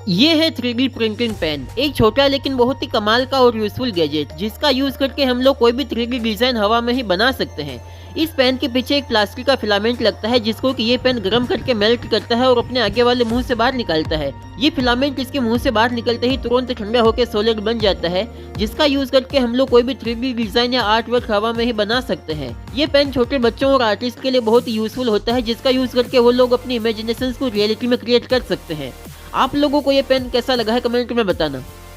ये है 3D printing pen, एक छोटा लेकिन बहुत ही कमाल का और यूजफुल गैजेट जिसका यूज करके हम लोग कोई भी 3D डिजाइन हवा में ही बना सकते हैं। इस पेन के पीछे एक प्लास्टिक का फिलामेंट लगता है जिसको कि ये पेन गर्म करके मेल्ट करता है और अपने आगे वाले मुंह से बाहर निकालता है। ये फिलामेंट इसके मुंह से बाहर निकलते ही तुरंत ठंडा होकर सॉलिड बन जाता है, जिसका यूज करके हम लोग कोई भी 3D डिजाइन या आर्ट वर्क हवा में ही बना सकते हैं। ये पेन छोटे बच्चों और आर्टिस्ट के लिए बहुत ही यूजफुल होता है, जिसका यूज करके वो लोग अपनी इमेजिनेशन को रियलिटी में क्रिएट कर सकते हैं। आप लोगों को ये पेन कैसा लगा है कमेंट में बताना।